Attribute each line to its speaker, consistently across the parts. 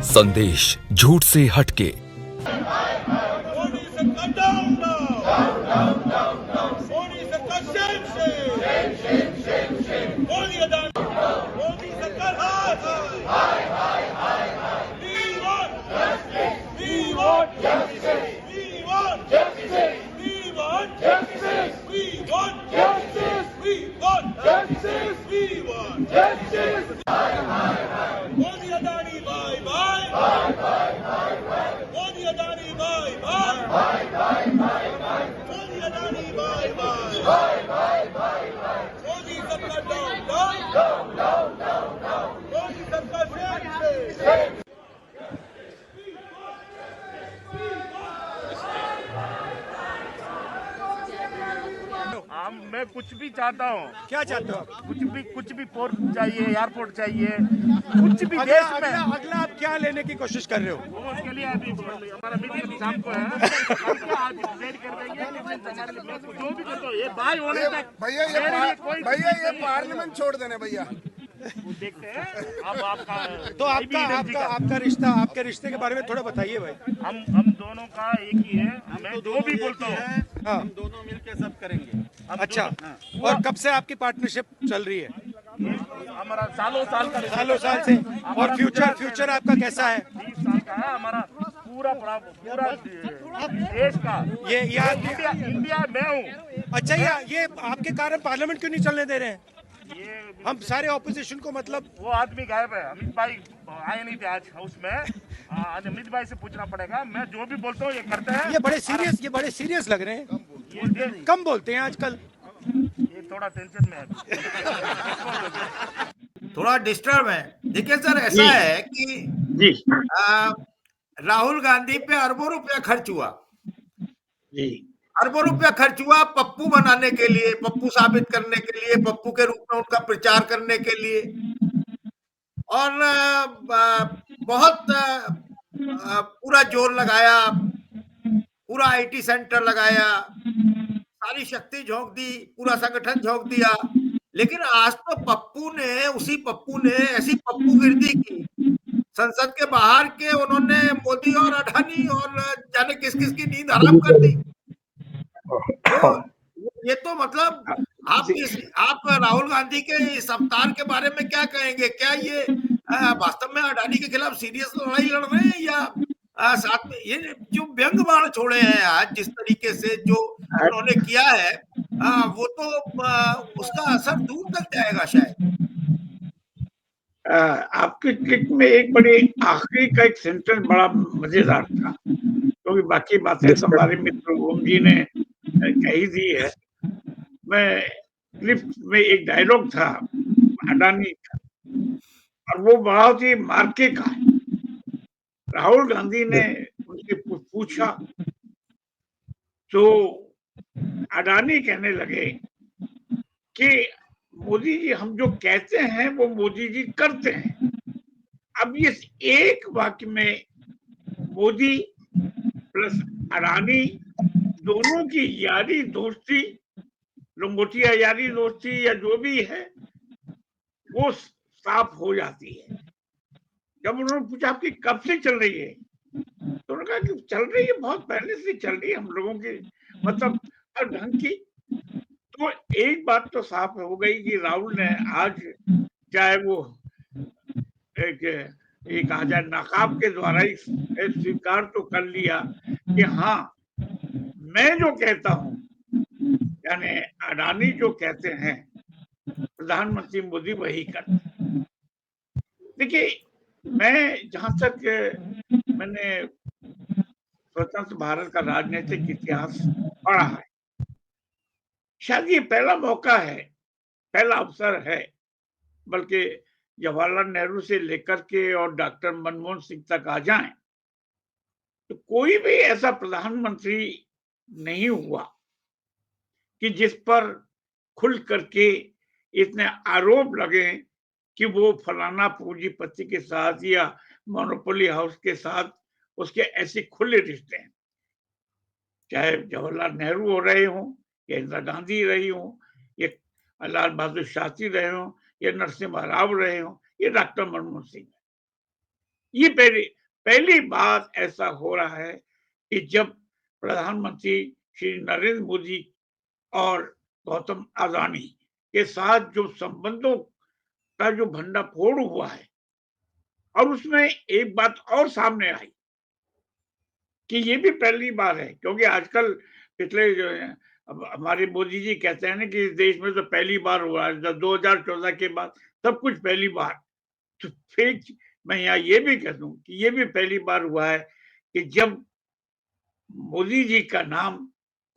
Speaker 1: संदेश झूठ से हटके।
Speaker 2: मैं कुछ भी चाहता हूँ।
Speaker 3: क्या चाहते हो आप?
Speaker 2: कुछ भी पोर्ट चाहिए, एयरपोर्ट चाहिए, कुछ भी देश में।
Speaker 3: अगला आप क्या लेने की कोशिश कर रहे हो?
Speaker 2: उसके लिए अभी हमारा मीटिंग शाम को है, आज डिसाइड कर देंगे जो भी करते हो। ये बाय होने तक
Speaker 4: भैया ये पार्लियामेंट छोड़ देने भैया।
Speaker 2: देखते हैं। अब
Speaker 3: तो आपके रिश्ते के बारे में थोड़ा बताइए भाई।
Speaker 2: हम दोनों का एक ही है। मैं जो भी बोलता हूँ
Speaker 3: हम
Speaker 5: दोनों मिलके सब करेंगे।
Speaker 3: अच्छा, और कब से आपकी पार्टनरशिप चल रही है?
Speaker 2: हमारा सालों
Speaker 3: साल से। और फ्यूचर आपका कैसा है?
Speaker 2: 20 साल का है हमारा पूरा देश का।
Speaker 3: ये
Speaker 2: इंडिया मैं हूँ।
Speaker 3: अच्छा, ये आपके कारण पार्लियामेंट क्यों नहीं चलने दे रहे हैं?
Speaker 2: ये
Speaker 3: हम सारे ऑपोजिशन को, मतलब
Speaker 2: वो आदमी गायब है। अमित भाई आए नहीं थे आज हाउस में। आज अमित भाई से पूछना पड़ेगा। मैं जो भी बोलता हूँ ये करते हैं।
Speaker 3: ये बड़े सीरियस लग रहे हैं।
Speaker 2: ये
Speaker 3: कम बोलते हैं आजकल।
Speaker 2: ये थोड़ा टेंशन में है।
Speaker 5: थोड़ा डिस्टर्ब है। देखिए सर, ऐसा है कि राहुल गांधी पे अरबों रुपया खर्च हुआ। अरबों रुपया खर्च हुआ पप्पू बनाने के लिए, पप्पू साबित करने के लिए, पप्पू के रूप में उनका प्रचार करने के लिए। और बहुत पूरा जोर लगाया, पूरा आईटी सेंटर लगाया, सारी शक्ति झोंक दी, पूरा संगठन झोंक दिया। लेकिन आज तो उसी पप्पू ने ऐसी पप्पूगिरी की, संसद के बाहर के उन्होंने मोदी और अडानी और जाने किस किस की नींद हराम कर दी। तो ये तो मतलब आप राहुल गांधी के इस अवतार के बारे में क्या कहेंगे? क्या ये वास्तव में अडानी के खिलाफ सीरियस लड़ाई लड़ रहे हैं, या साथ में ये जो व्यंग बाण छोड़े हैं आज, जिस तरीके से जो उन्होंने किया है, वो तो उसका असर दूर तक जाएगा शायद।
Speaker 6: आपके ट्वीट में एक बड़ी आखिरी का एक सेंटेंस बड़ा मजेदार था, क्योंकि बाकी बातें तो हमारे मित्र ओम जी ने कही दी है। मैं क्लिप में एक डायलॉग था अडानी का, और वो बहुत ही मार्के का है। राहुल गांधी ने उनसे पूछा तो अडानी कहने लगे कि मोदी जी हम जो कहते हैं वो मोदी जी करते हैं। अब ये एक वाक्य में मोदी प्लस अडानी दोनों की यारी दोस्ती, लंगोटिया यारी दोस्ती या जो भी है, वो साफ हो जाती है। जब उन्होंने पूछा आपकी कब से चल रही है, तो उन्होंने कहा कि चल रही है, बहुत पहले से चल रही है हम लोगों की, मतलब हर ढंग की। तो एक बात तो साफ हो गई कि राहुल ने आज, चाहे वो एक कहा जाए नकाब के द्वारा ही स्वीकार तो कर लिया कि हाँ, मैं जो कहता हूं, यानी अडानी जो कहते हैं, प्रधानमंत्री मोदी वही करते हैं। देखिए, मैं जहां तक मैंने स्वतंत्र भारत का राजनीतिक इतिहास पढ़ा है, शायद ये पहला मौका है, पहला अवसर है, बल्कि जवाहरलाल नेहरू से लेकर के और डॉक्टर मनमोहन सिंह तक आ जाएं, तो कोई भी ऐसा प्रधानमंत्री नहीं हुआ कि जिस पर खुल करके इतने आरोप लगे कि वो फलाना पूंजीपति के साथ या मोनोपोली हाउस के साथ उसके ऐसे खुले रिश्ते हैं। चाहे जवाहरलाल नेहरू हो रहे हों या इंदिरा गांधी रही हो, या लाल बहादुर शास्त्री रहे हो, या नरसिम्हा राव रहे हो, ये डॉक्टर मनमोहन सिंह है। ये पहली बार ऐसा हो रहा है कि जब प्रधानमंत्री श्री नरेंद्र मोदी और गौतम अडानी के साथ जो संबंधों का जो भंडाफोड़ हुआ है, और उसमें एक बात और सामने आई कि ये भी पहली बार है, क्योंकि आजकल पिछले जो है, अब हमारे मोदी जी कहते हैं ना कि इस देश में तो पहली बार हुआ है, जब 2014 के बाद सब कुछ पहली बार। तो फिर मैं यहाँ ये भी कह दूं कि ये भी पहली बार हुआ है कि जब मोदी जी का नाम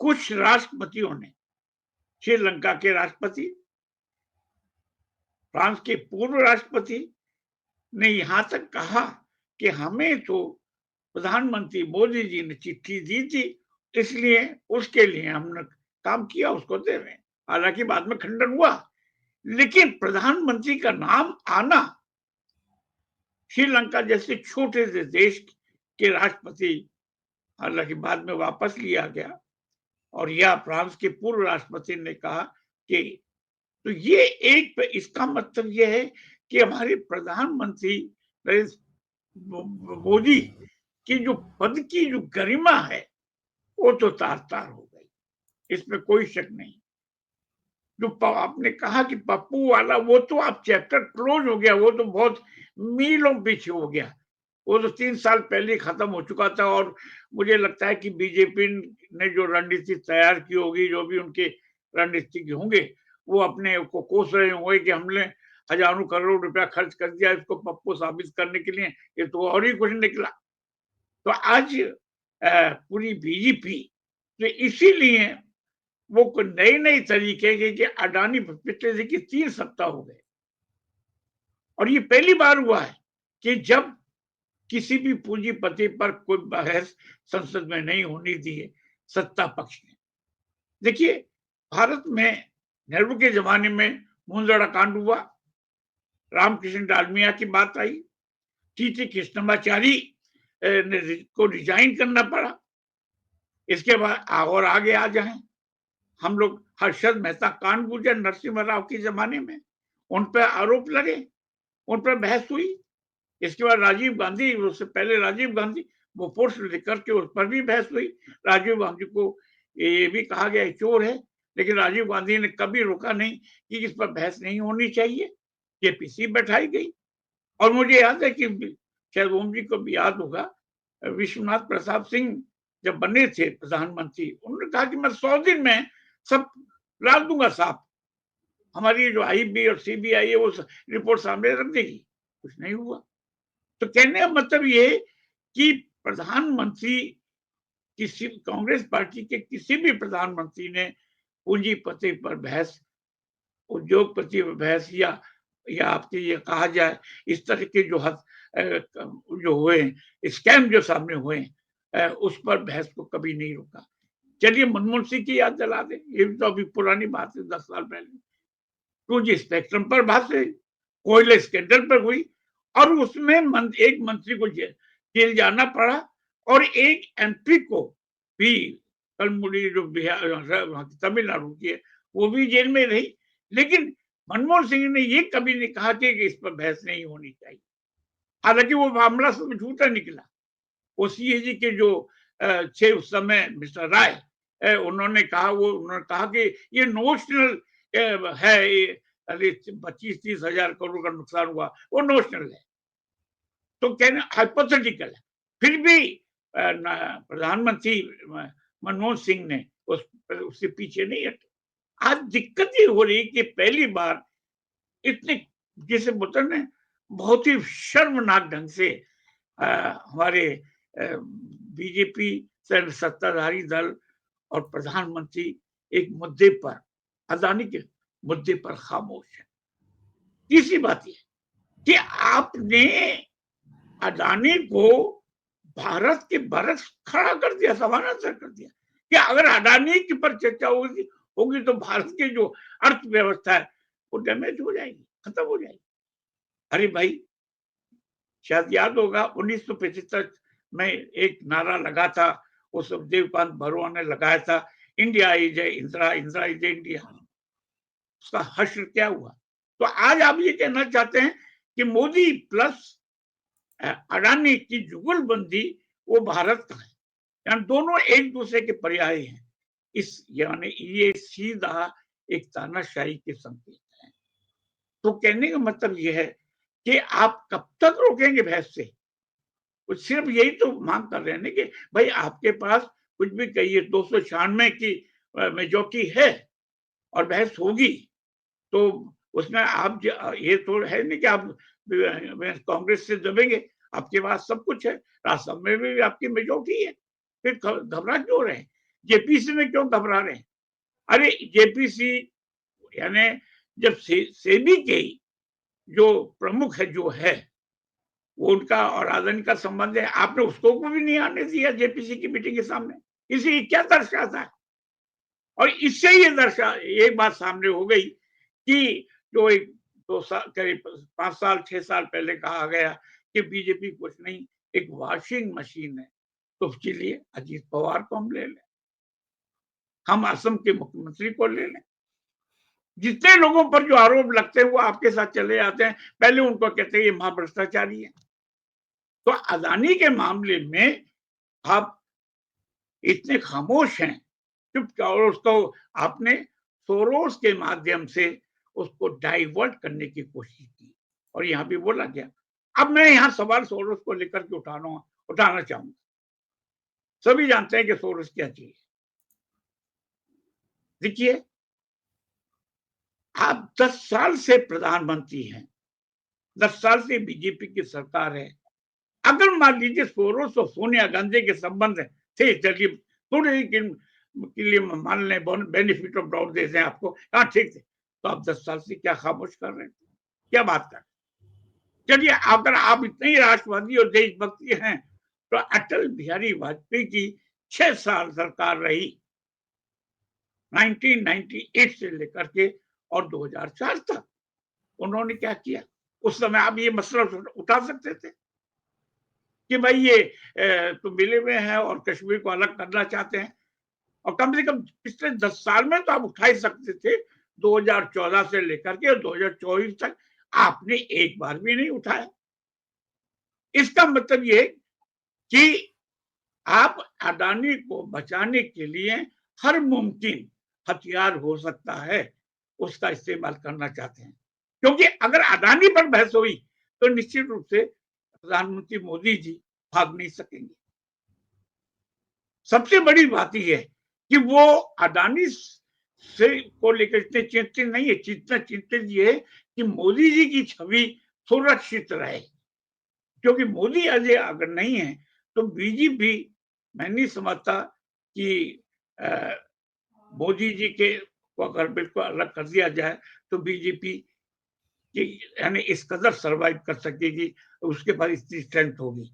Speaker 6: कुछ राष्ट्रपतियों ने, श्रीलंका के राष्ट्रपति, फ्रांस के पूर्व राष्ट्रपति ने यहाँ तक कहा कि हमें तो प्रधानमंत्री मोदी जी ने चिट्ठी दी थी, इसलिए उसके लिए हमने काम किया, उसको दे रहे हैं। हालांकि बाद में खंडन हुआ, लेकिन प्रधानमंत्री का नाम आना श्रीलंका जैसे छोटे से देश के राष्ट्रपति, हालांकि बाद में वापस लिया गया, और यह फ्रांस के पूर्व राष्ट्रपति ने कहा कि तो ये एक, इसका मतलब यह है कि हमारे प्रधानमंत्री मोदी की जो पद की जो गरिमा है वो तो तार तार हो गई, इसमें कोई शक नहीं। जो आपने कहा कि पप्पू वाला, वो तो आप चैप्टर क्लोज हो गया, वो तो बहुत मीलों पीछे हो गया, वो तो 3 साल पहले खत्म हो चुका था। और मुझे लगता है कि बीजेपी ने जो रणनीति तैयार की होगी, जो भी उनके रणनीतिज्ञ होंगे, वो अपने को कोस रहे होंगे कि हमने हजारों करोड़ रुपया खर्च कर दिया इसको पप्पू साबित करने के लिए, ये तो और ही कुछ निकला। तो आज पूरी बीजेपी तो इसीलिए वो नए नए तरीके के कि अडानी पिछले देखिए 3 सप्ताह हो गए, और ये पहली बार हुआ है कि जब किसी भी पूंजीपति पर कोई बहस संसद में नहीं होनी दी है सत्ता पक्ष ने। देखिए, भारत में नेहरू के जमाने में मुंजड़ा कांड हुआ, रामकृष्ण डालमिया की बात आई, टीटी कृष्णमाचारी को रिजाइन करना पड़ा। इसके बाद और आगे आ जाए, हम लोग हर्षद मेहता कांड गुजर नरसिम्हा राव के जमाने में, उन पर आरोप लगे, उन पर बहस हुई। इसके बाद राजीव गांधी, उससे पहले राजीव गांधी, वो पोस्ट लेकर के उस पर भी बहस हुई। राजीव गांधी को ये भी कहा गया चोर है, लेकिन राजीव गांधी ने कभी रोका नहीं कि इस पर बहस नहीं होनी चाहिए, केपीसी बैठाई गई। और मुझे याद है कि शायद ओम जी को भी याद होगा, विश्वनाथ प्रसाद सिंह जब बने थे प्रधानमंत्री, उन्होंने कहा कि मैं 100 दिन में सब ला दूंगा साफ, हमारी जो आईबी और सीबीआई है वो रिपोर्ट सामने रख देगी। कुछ नहीं हुआ। तो कहने का मतलब ये कि प्रधानमंत्री, किसी कांग्रेस पार्टी के किसी भी प्रधानमंत्री ने पूंजीपति पर बहस, उद्योगपति पर बहस, या आपके ये कहा जाए इस तरह के जो हुए स्कैम जो सामने हुए, उस पर बहस को कभी नहीं रोका। चलिए मनमोहन सिंह की याद दिला दें, ये तो अभी पुरानी बात है, 10 साल पहले 2G स्पेक्ट्रम पर बात हुई, कोयले स्कैंडल पर हुई, और उसमें एक मंत्री को जेल जाना पड़ा, और एक एमपी को भी, कलमुड़ी जो बिहार तमिलनाडु की है, वो भी जेल में रही। लेकिन मनमोहन सिंह ने ये कभी नहीं कहा कि इस पर बहस नहीं होनी चाहिए। हालांकि वो मामला सब झूठा निकला। वो सीएजी के जो थे उस समय मिस्टर राय, उन्होंने कहा कि ये नोशनल है, 25-30 हजार करोड़ का नुकसान हुआ, वो नोशनल है, तो कहना हाइपोथेटिकल है। फिर भी प्रधानमंत्री मनमोहन सिंह ने उससे पीछे नहीं हटे। आज दिक्कत ये हो रही कि पहली बार इतने, जैसे बोलते हैं, बहुत ही शर्मनाक ढंग से हमारे बीजेपी सत्ताधारी दल और प्रधानमंत्री एक मुद्दे पर, अदानी के मुद्दे पर खामोश है। तीसरी बात यह कि आपने अडानी को भारत के बरस खड़ा कर दिया, समानांतर कर दिया कि अगर अडानी के पर चर्चा होगी तो भारत की जो अर्थव्यवस्था है वो डैमेज हो जाएगी, खत्म हो जाएगी। अरे भाई, शायद याद होगा 1975 में एक नारा लगा था, वो सुखदेव कांत बरुआ ने लगाया था, India is a Indira, Indira is a India. उसका हश्र क्या हुआ? तो आज आप ये कहना चाहते हैं कि मोदी प्लस अडानी की जुगलबंदी वो भारत का है, यानी दोनों एक दूसरे के पर्याय हैं। इस यानी ये सीधा एक तानाशाही के संकेत है। तो कहने का मतलब ये है कि आप कब तक रोकेंगे बहस से? वो सिर्फ यही तो मांग कर रहे हैं ना कि भाई आपके पास कुछ भी कहिए 296 की मेजॉरिटी है और बहस होगी, तो उसमें आप ये तो है नहीं कि आप कांग्रेस से दबेंगे, आपके पास सब कुछ है, राज्यसभा में भी आपकी मेजॉरिटी है, फिर घबरा क्यों रहे? जेपीसी में क्यों घबरा रहे हैं? अरे जेपीसी यानी जब सेबी के जो प्रमुख है जो है वो उनका और अदानी का संबंध है, आपने उसको को भी नहीं आने दिया जेपीसी की मीटिंग के सामने। इसी क्या दर्शाता है? और इससे ये बात सामने हो गई कि जो एक 2 साल करीब 5 साल 6 साल पहले कहा गया कि बीजेपी कुछ नहीं, एक वॉशिंग मशीन है, तो उसके लिए अजीत पवार को हम ले लें, हम असम के मुख्यमंत्री को ले लें। जितने लोगों पर जो आरोप लगते हैं वो आपके साथ चले जाते हैं, पहले उनको कहते हैं ये महाभ्रष्टाचारी है। तो अदानी के मामले में आप इतने खामोश हैं, चुप, और उसको आपने सोरोस के माध्यम से उसको डाइवर्ट करने की कोशिश की और यहाँ भी बोला गया। अब मैं यहाँ सवाल सोरोस को लेकर के उठाना चाहूंगा। सभी जानते हैं कि सोरोस क्या चीज है। देखिए, आप 10 साल से प्रधानमंत्री हैं, 10 साल से बीजेपी की सरकार है। अगर मान लीजिए सोरोस और सोनिया गांधी के संबंध थे, चलिए थोड़े के लिए मान लें, बेनिफिट ऑफ डाउट देते हैं आपको, हाँ ठीक थे, तो आप 10 साल से क्या खामोश कर रहे थे, क्या बात कर रहे? चलिए, अगर आप इतने ही राष्ट्रवादी और देशभक्ति हैं तो अटल बिहारी वाजपेयी की 6 साल सरकार रही, 1998 से लेकर के और 2004 तक। उन्होंने क्या किया? उस समय आप ये मसला उठा सकते थे कि भाई ये तो मिले हुए हैं और कश्मीर को अलग करना चाहते हैं, और कम से कम पिछले 10 साल में तो आप उठा ही सकते थे। 2014 से लेकर के 2024 तक आपने एक बार भी नहीं उठाया। इसका मतलब ये कि आप अडानी को बचाने के लिए हर मुमकिन हथियार हो सकता है उसका इस्तेमाल करना चाहते हैं, क्योंकि अगर अडानी पर बहस हुई तो निश्चित रूप से प्रधानमंत्री मोदी जी भाग नहीं सकेंगे। सबसे बड़ी बात यह है कि वो अडानी से को लेकर इतने चिंतित नहीं है, जितना चिंतित ये है कि मोदी जी की छवि सुरक्षित रहे, क्योंकि मोदी अजय अगर नहीं है तो बीजेपी, मैं नहीं समझता कि मोदी जी के को अगर बिल्कुल अलग कर दिया जाए तो बीजेपी यानी इस कदर सरवाइव कर सकेगी, उसके बाद इतनी स्ट्रेंथ होगी।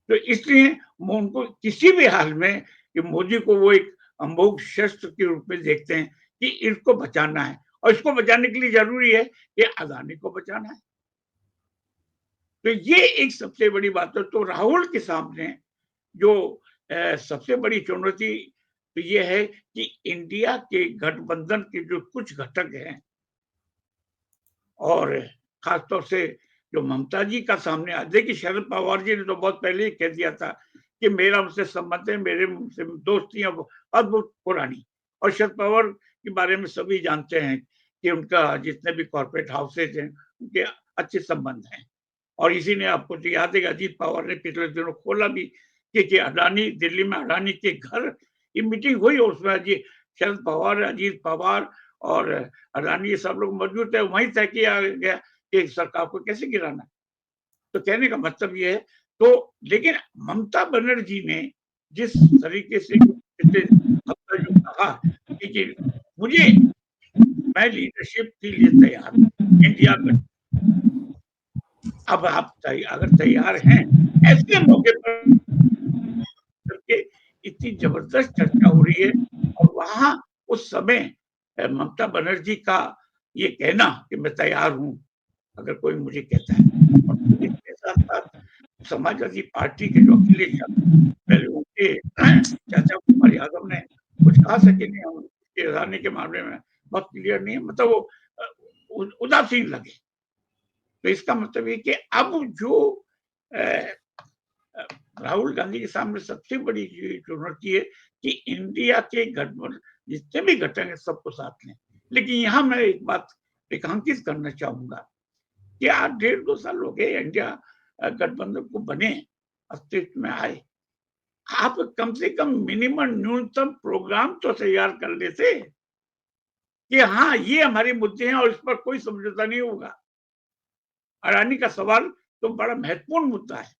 Speaker 6: तो इसलिए उनको किसी भी हाल में कि मोदी को वो एक अमोघ शस्त्र के रूप में देखते हैं कि इसको बचाना है, और इसको बचाने के लिए जरूरी है कि अदानी को बचाना है। तो ये एक सबसे बड़ी बात है। तो राहुल के सामने जो सबसे बड़ी चुनौती तो ये है कि इंडिया के गठबंधन के जो कुछ घटक हैं, और खासतौर से जो ममता जी का सामने आ, देखिए शरद पवार जी ने तो बहुत पहले ही कह दिया था कि मेरा उनसे संबंध है, मेरे उनसे दोस्ती है अद्भुत पुरानी, और शरद पवार के बारे में सभी जानते हैं कि उनका जितने भी कॉर्पोरेट हाउसेज हैं उनके अच्छे संबंध हैं। और इसी ने आपको तो याद है अजीत पवार ने पिछले दिनों खोला भी कि अडानी, दिल्ली में अडानी के घर ये मीटिंग हुई और उसमें शरद पवार, अजीत पवार और अडानी ये सब लोग मौजूद थे। वहीं तय किया गया कि सरकार को कैसे गिराना है। तो कहने का मतलब ये है, तो लेकिन ममता बनर्जी ने जिस तरीके से जो कहा कि मुझे, मैं लीडरशिप के लिए तैयार हूं इंडिया में। अब आप अगर तैयार हैं, ऐसे मौके पर करके इतनी जबरदस्त चर्चा हो रही है, और वहां उस समय ममता बनर्जी का ये कहना कि मैं तैयार हूं अगर कोई मुझे कहता है, और इसके साथ साथ समाजवादी पार्टी के जो अखिलेश यादव, पहले उनके चाचा कुमार यादव ने कुछ कहा सके नहीं हम इसकी राजधानी के मामले में, बहुत क्लियर नहीं है, मतलब वो उदासीन लगे। तो इसका मतलब ये कि अब जो राहुल गांधी के सामने सबसे बड़ी चुनौती है कि इंडिया के गठबंधन जितने भी घटक हैं सबको साथ लें। लेकिन यहाँ मैं एक बात रेखांकित करना चाहूंगा कि आज 1.5-2 साल हो गए इंडिया गठबंधन को बने, अस्तित्व में आए। आप कम से कम मिनिमम न्यूनतम प्रोग्राम तो तैयार कर लेते कि हाँ ये हमारे मुद्दे हैं और इस पर कोई समझौता नहीं होगा। अडानी का सवाल तो बड़ा महत्वपूर्ण मुद्दा है,